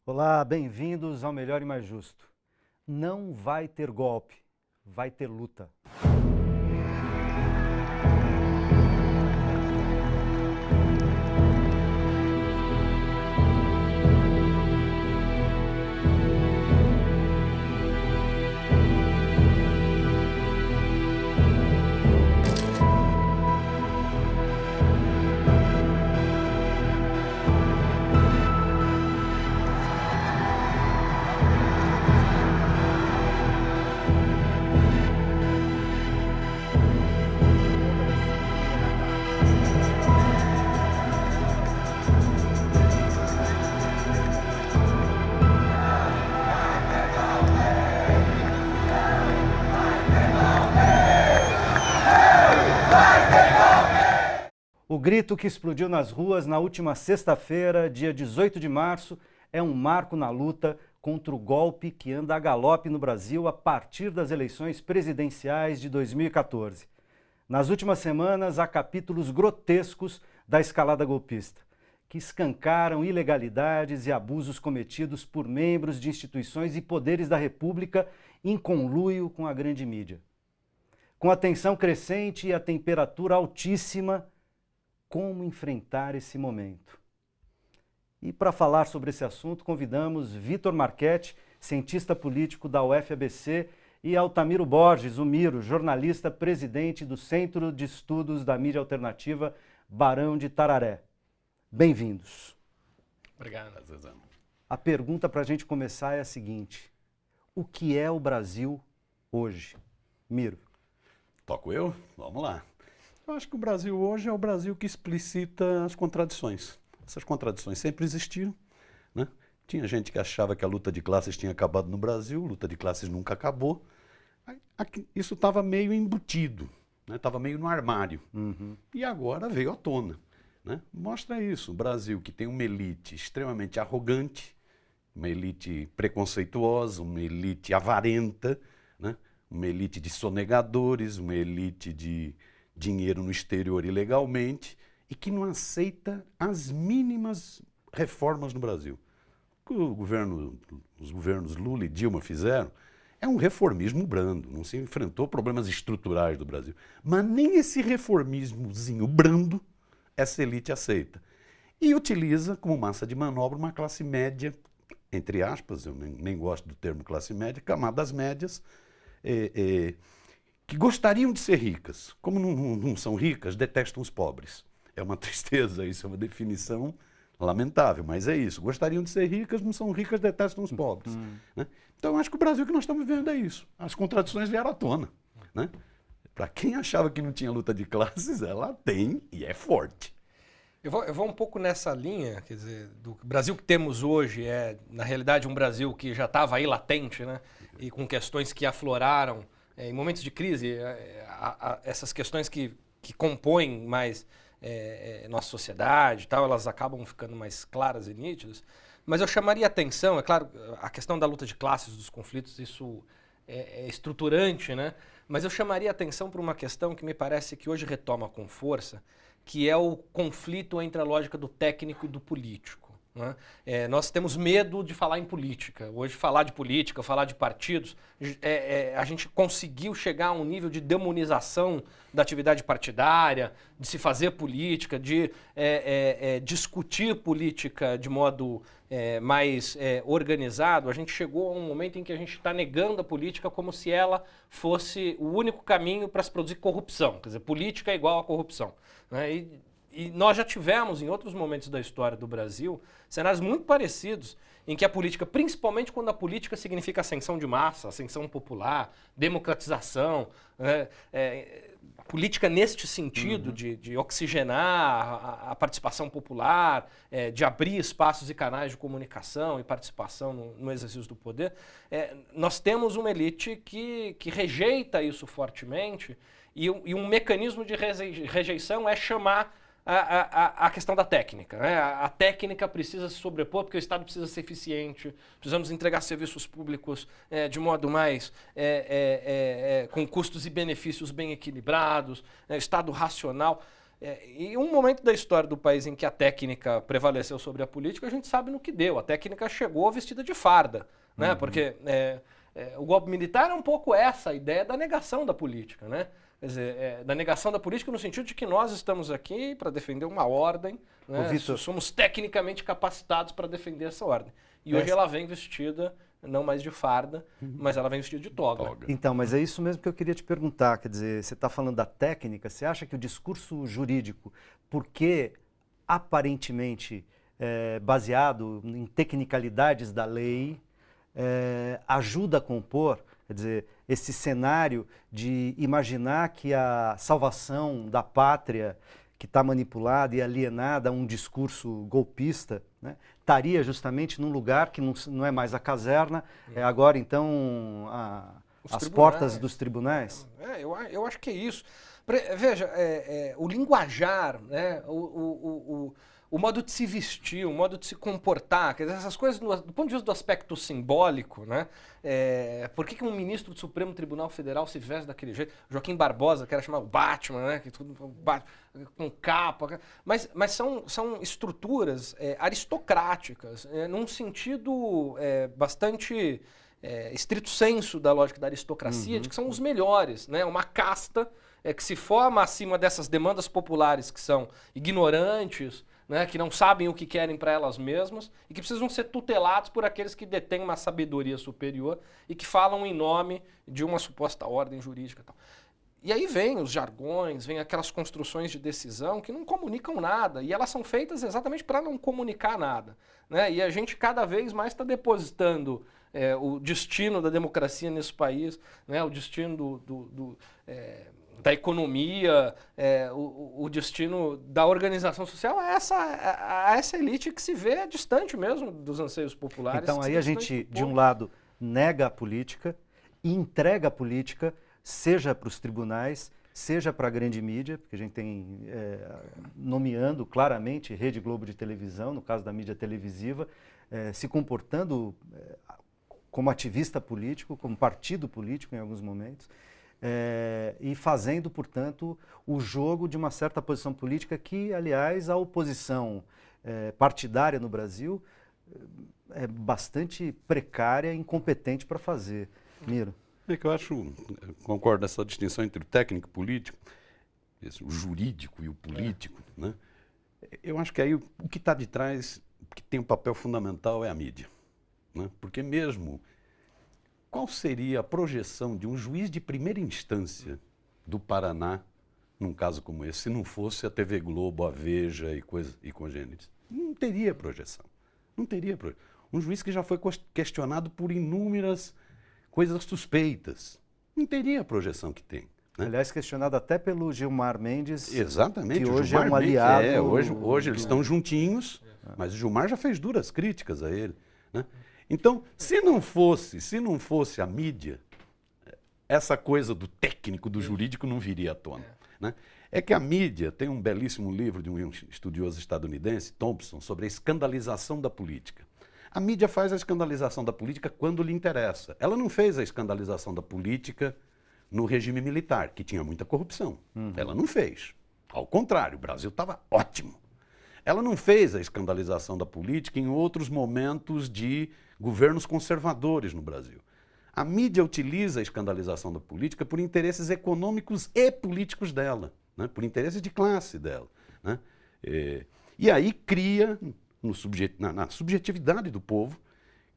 Olá, bem-vindos ao Melhor e Mais Justo. Não vai ter golpe, vai ter luta. O grito que explodiu nas ruas na última sexta-feira, dia 18 de março, é um marco na luta contra o golpe que anda a galope no Brasil a partir das eleições presidenciais de 2014. Nas últimas semanas, há capítulos grotescos da escalada golpista, que escancaram ilegalidades e abusos cometidos por membros de instituições e poderes da República em conluio com a grande mídia. Com a tensão crescente e a temperatura altíssima, como enfrentar esse momento? E para falar sobre esse assunto, convidamos Vitor Marchetti, cientista político da UFABC, e Altamiro Borges, o Miro, jornalista presidente do Centro de Estudos da Mídia Alternativa Barão de Tararé. Bem-vindos. Obrigado, Zezano. A pergunta para a gente começar é a seguinte: o que é o Brasil hoje? Miro. Toco eu? Vamos lá. Eu acho que o Brasil hoje é o Brasil que explicita as contradições. Essas contradições sempre existiram, né? Tinha gente que achava que a luta de classes tinha acabado no Brasil, a luta de classes nunca acabou. Isso estava meio embutido, né? Estava meio no armário. E agora veio à tona, né? Mostra isso, o Brasil que tem uma elite extremamente arrogante, uma elite preconceituosa, uma elite avarenta, né? Uma elite de sonegadores, uma elite de dinheiro no exterior ilegalmente e que não aceita as mínimas reformas no Brasil. O que os governos Lula e Dilma fizeram é um reformismo brando, não se enfrentou problemas estruturais do Brasil. Mas nem esse reformismozinho brando essa elite aceita. E utiliza como massa de manobra uma classe média, entre aspas, eu nem gosto do termo classe média, camadas médias, que gostariam de ser ricas. Como não são ricas, detestam os pobres. É uma tristeza, isso é uma definição lamentável, mas é isso. Gostariam de ser ricas, não são ricas, detestam os pobres. Né? Então, eu acho que o Brasil que nós estamos vivendo é isso. As contradições vieram à tona. Né? Para quem achava que não tinha luta de classes, ela tem e é forte. Eu vou um pouco nessa linha, quer dizer, do Brasil que temos hoje é, na realidade, um Brasil que já estava aí latente, né? E com questões que afloraram em momentos de crise, essas questões que compõem mais nossa sociedade e tal, elas acabam ficando mais claras e nítidas. Mas eu chamaria atenção, é claro, a questão da luta de classes, dos conflitos, isso é estruturante, né? Mas eu chamaria atenção para uma questão que me parece que hoje retoma com força, que é o conflito entre a lógica do técnico e do político. Né? Nós temos medo de falar em política. Hoje, falar de política, falar de partidos, a gente conseguiu chegar a um nível de demonização da atividade partidária, de se fazer política, de discutir política de modo mais organizado. A gente chegou a um momento em que a gente está negando a política como se ela fosse o único caminho para se produzir corrupção. Quer dizer, política é igual a corrupção. Né? E nós já tivemos, em outros momentos da história do Brasil, cenários muito parecidos, em que a política, principalmente quando a política significa ascensão de massa, ascensão popular, democratização, política neste sentido de oxigenar a participação popular, de abrir espaços e canais de comunicação e participação no exercício do poder, nós temos uma elite que rejeita isso fortemente e um mecanismo de rejeição é chamar a questão da técnica. Né? A técnica precisa se sobrepor porque o Estado precisa ser eficiente, precisamos entregar serviços públicos de modo mais com custos e benefícios bem equilibrados, Estado racional. E um momento da história do país em que a técnica prevaleceu sobre a política, a gente sabe no que deu. A técnica chegou vestida de farda, né? Porque o golpe militar é um pouco essa ideia da negação da política, né? Quer dizer, da negação da política no sentido de que nós estamos aqui para defender uma ordem, né? Somos tecnicamente capacitados para defender essa ordem. E hoje ela vem vestida não mais de farda, mas ela vem vestida de toga. Então, mas é isso mesmo que eu queria te perguntar, quer dizer, você está falando da técnica, você acha que o discurso jurídico, porque aparentemente baseado em tecnicalidades da lei, ajuda a compor, quer dizer, esse cenário de imaginar que a salvação da pátria que está manipulada e alienada a um discurso golpista, né, estaria justamente num lugar que não é mais a caserna, é agora então as portas dos tribunais? Eu acho que é isso. Veja, o linguajar, né, o modo de se vestir, o modo de se comportar, quer dizer, essas coisas do ponto de vista do aspecto simbólico, né? Por que um ministro do Supremo Tribunal Federal se veste daquele jeito? Joaquim Barbosa, que era chamado Batman, né? Que tudo com capa, mas são estruturas aristocráticas, num sentido bastante estrito senso da lógica da aristocracia, de que são os melhores, né? Uma casta que se forma acima dessas demandas populares que são ignorantes, né, que não sabem o que querem para elas mesmas e que precisam ser tutelados por aqueles que detêm uma sabedoria superior e que falam em nome de uma suposta ordem jurídica. Tal. E aí vem os jargões, vem aquelas construções de decisão que não comunicam nada e elas são feitas exatamente para não comunicar nada. Né? E a gente cada vez mais está depositando o destino da democracia nesse país, né, o destino da economia, o destino da organização social a essa elite que se vê distante mesmo dos anseios populares. Então aí a gente, de um lado, nega a política e entrega a política, seja para os tribunais, seja para a grande mídia, porque a gente tem nomeando claramente Rede Globo de televisão, no caso da mídia televisiva, se comportando como ativista político, como partido político em alguns momentos, e fazendo, portanto, o jogo de uma certa posição política que, aliás, a oposição partidária no Brasil é bastante precária e incompetente para fazer. Miro. É que eu concordo nessa distinção entre o técnico e o político, o jurídico e o político, né? Eu acho que aí o que está de trás, que tem um papel fundamental é a mídia, né? Porque mesmo... Qual seria a projeção de um juiz de primeira instância do Paraná, num caso como esse, se não fosse a TV Globo, a Veja e congêneres? Não teria projeção. Não teria projeção. Um juiz que já foi questionado por inúmeras coisas suspeitas. Não teria a projeção que tem. Né? Aliás, questionado até pelo Gilmar Mendes. Exatamente. Que hoje Gilmar é um aliado. Hoje eles estão juntinhos, mas o Gilmar já fez duras críticas a ele. Né? Então, se não fosse a mídia, essa coisa do técnico, do jurídico não viria à tona. Né? É que a mídia tem um belíssimo livro de um estudioso estadunidense, Thompson, sobre a escandalização da política. A mídia faz a escandalização da política quando lhe interessa. Ela não fez a escandalização da política no regime militar, que tinha muita corrupção. Ela não fez. Ao contrário, o Brasil estava ótimo. Ela não fez a escandalização da política em outros momentos de governos conservadores no Brasil. A mídia utiliza a escandalização da política por interesses econômicos e políticos dela, né? Por interesses de classe dela. Né? E aí cria, na subjetividade do povo,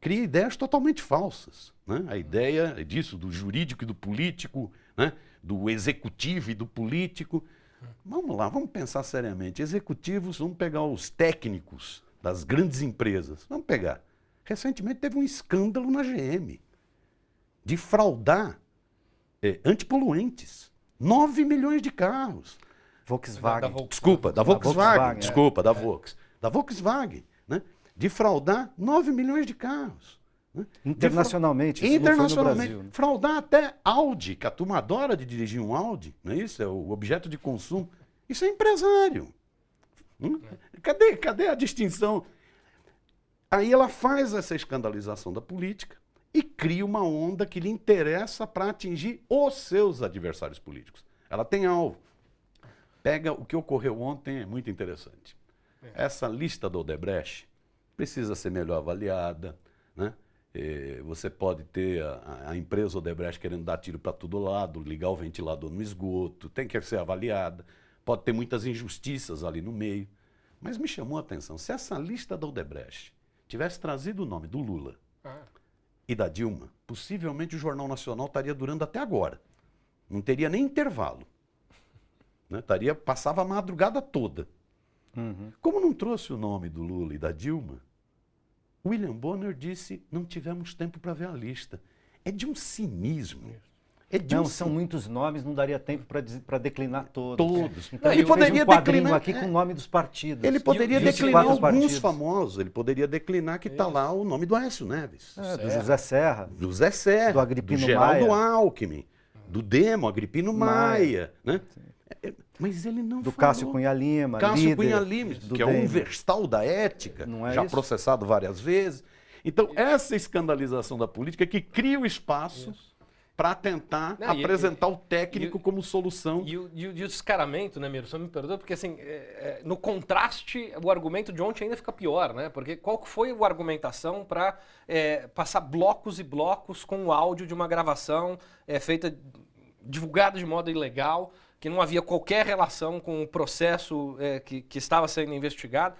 cria ideias totalmente falsas. Né? A ideia disso, do jurídico e do político, né? Do executivo e do político. Vamos lá, vamos pensar seriamente. Executivos, vamos pegar os técnicos das grandes empresas. Vamos pegar. Recentemente teve um escândalo na GM de fraudar antipoluentes. 9 milhões de carros. Volkswagen. Da Volkswagen. Da Volkswagen. Né? De fraudar 9 milhões de carros. Né? Internacionalmente. Isso internacionalmente. Não foi no Brasil, né? Fraudar até Audi, que a turma adora de dirigir um Audi. Não é isso? É o objeto de consumo. Isso é empresário. Cadê a distinção? Aí ela faz essa escandalização da política e cria uma onda que lhe interessa para atingir os seus adversários políticos. Ela tem alvo. Pega o que ocorreu ontem, é muito interessante. Essa lista do Odebrecht precisa ser melhor avaliada, né? Você pode ter a empresa Odebrecht querendo dar tiro para todo lado, ligar o ventilador no esgoto, tem que ser avaliada. Pode ter muitas injustiças ali no meio. Mas me chamou a atenção, se essa lista da Odebrecht tivesse trazido o nome do Lula e da Dilma, possivelmente o Jornal Nacional estaria durando até agora. Não teria nem intervalo. Né? Passava a madrugada toda. Como não trouxe o nome do Lula e da Dilma, William Bonner disse, não tivemos tempo para ver a lista. É de um cinismo. São muitos nomes, não daria tempo para declinar todos. Todos. Então Ele ele poderia fez um quadrinho declinar aqui com o nome dos partidos. Ele poderia 24 declinar alguns partidos. famosos. Ele poderia declinar que está lá o nome do Aécio Neves. Do José Serra. Do Zé Serra. Do Agripino Geraldo Maia. Alckmin. Do Demo, Agripino Maia. Né? Mas ele não Do falou. Cássio Cunha Lima, Cássio líder Cunha Lima, do que é um DEM. verstal da ética, Não é já isso? processado várias vezes. Então, essa escandalização da política que cria o espaço para tentar Não, apresentar o técnico como solução. E o descaramento, né, Miro? Só me perdoa, porque assim, no contraste, o argumento de ontem ainda fica pior, né? Porque qual que foi a argumentação para passar blocos e blocos com o áudio de uma gravação feita, divulgada de modo ilegal, que não havia qualquer relação com o processo que estava sendo investigado.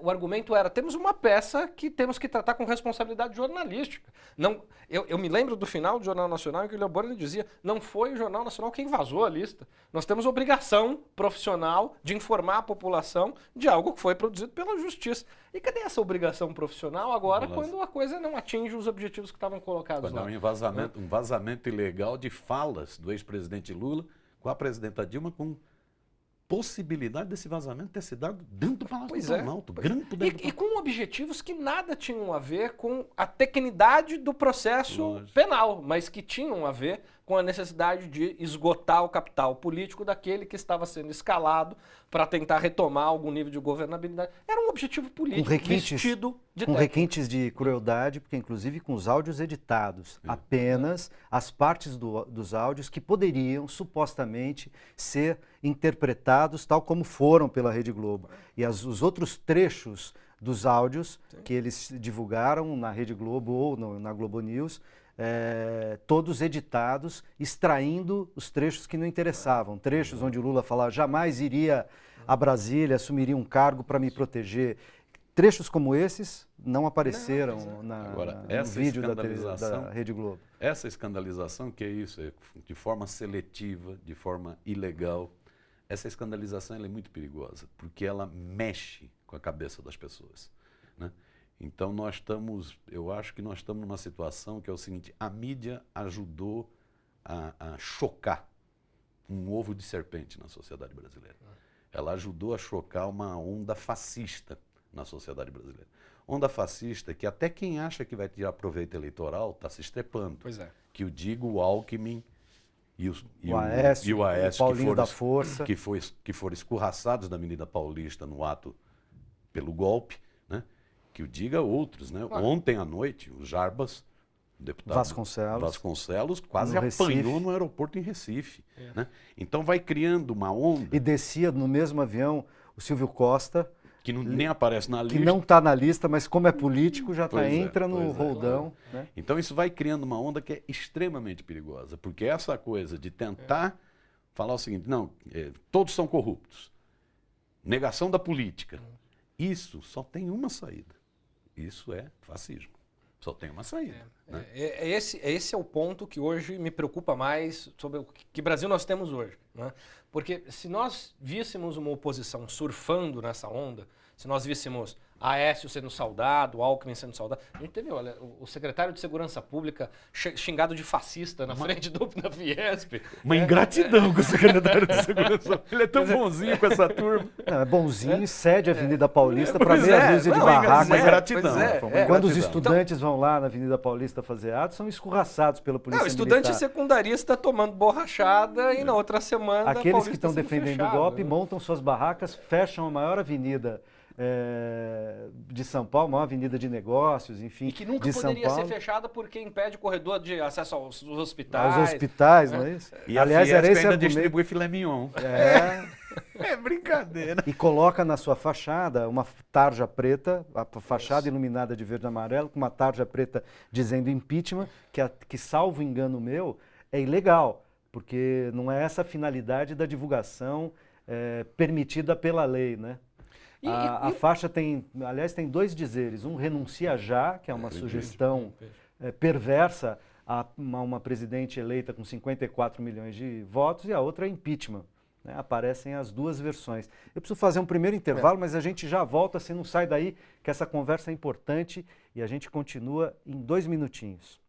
O argumento era, temos uma peça que temos que tratar com responsabilidade jornalística. Não, eu me lembro do final do Jornal Nacional em que o William Bonner dizia, não foi o Jornal Nacional quem vazou a lista. Nós temos obrigação profissional de informar a população de algo que foi produzido pela justiça. E cadê essa obrigação profissional agora quando a coisa não atinge os objetivos que estavam colocados Quando lá? é um vazamento ilegal de falas do ex-presidente Lula com a presidenta Dilma, com possibilidade desse vazamento ter se dado dentro do Palácio do Planalto, grampo dentro do E com objetivos que nada tinham a ver com a tecnicidade do processo Lógico. penal, mas que tinham a ver com a necessidade de esgotar o capital político daquele que estava sendo escalado para tentar retomar algum nível de governabilidade. Era um objetivo político vestido de com técnico. requintes de crueldade, porque inclusive com os áudios editados, apenas as partes dos áudios que poderiam supostamente ser interpretados tal como foram pela Rede Globo. E os outros trechos dos áudios que eles divulgaram na Rede Globo ou na Globo News, todos editados, extraindo os trechos que não interessavam. Trechos onde o Lula falava, jamais iria a Brasília, assumiria um cargo para me proteger. Trechos como esses não apareceram no vídeo da Rede Globo. Essa escandalização, que é isso, de forma seletiva, de forma ilegal, essa escandalização ela é muito perigosa, porque ela mexe com a cabeça das pessoas, né? Então eu acho que nós estamos numa situação que é o seguinte, a mídia ajudou a chocar um ovo de serpente na sociedade brasileira. Ela ajudou a chocar uma onda fascista na sociedade brasileira. Onda fascista que até quem acha que vai tirar proveito eleitoral está se estrepando. Pois é. Que o Digo, o Alckmin e o Aécio, Aécio o Paulinho da Força. que foram escorraçados na Avenida Paulista no ato pelo golpe, né? Que o diga outros, né? Ontem à noite, o Jarbas, o deputado Vasconcelos quase no Recife. apanhou no aeroporto em Recife. Né? Então vai criando uma onda. E descia no mesmo avião o Silvio Costa, que nem aparece na lista. que não está na lista, mas como é político, já entra no pois é. roldão. Né? Então isso vai criando uma onda que é extremamente perigosa, porque essa coisa de tentar falar o seguinte, não, todos são corruptos, negação da política, isso só tem uma saída, isso é fascismo, só tem uma saída. Né? Esse é o ponto que hoje me preocupa mais sobre o que Brasil nós temos hoje. Né? Porque se nós víssemos uma oposição surfando nessa onda, se nós víssemos Aécio sendo saudado, Alckmin sendo saudado, a gente teve, olha, o secretário de Segurança Pública xingado de fascista na frente da Fiesp. Uma ingratidão com o secretário de Segurança. Ele é tão bonzinho com essa turma. Não, é bonzinho e cede a Avenida Paulista para meia dúzia de barracas. Uma ingratidão. Quando os estudantes vão lá na Avenida Paulista fazer atos, são escorraçados pela polícia o estudante militar. secundarista tomando borrachada e na outra semana Aqueles que estão defendendo o golpe né? montam suas barracas, fecham a maior avenida de São Paulo, uma avenida de negócios, enfim, e que nunca de São poderia Paulo. ser fechada porque impede o corredor de acesso aos hospitais. Aos hospitais, não é isso? E Aliás, a era esse ainda argumento. distribui filé mignon. É brincadeira. E coloca na sua fachada uma tarja preta, a fachada iluminada de verde e amarelo, com uma tarja preta dizendo impeachment, que salvo engano meu, é ilegal, porque não é essa a finalidade da divulgação permitida pela lei, né? A faixa tem, aliás, tem 2 dizeres. Um, renuncia já, que é uma sugestão perversa a uma presidente eleita com 54 milhões de votos, e a outra é impeachment. Né? Aparecem as 2 versões. Eu preciso fazer um primeiro intervalo, mas a gente já volta, você não sai daí, que essa conversa é importante e a gente continua em 2 minutinhos.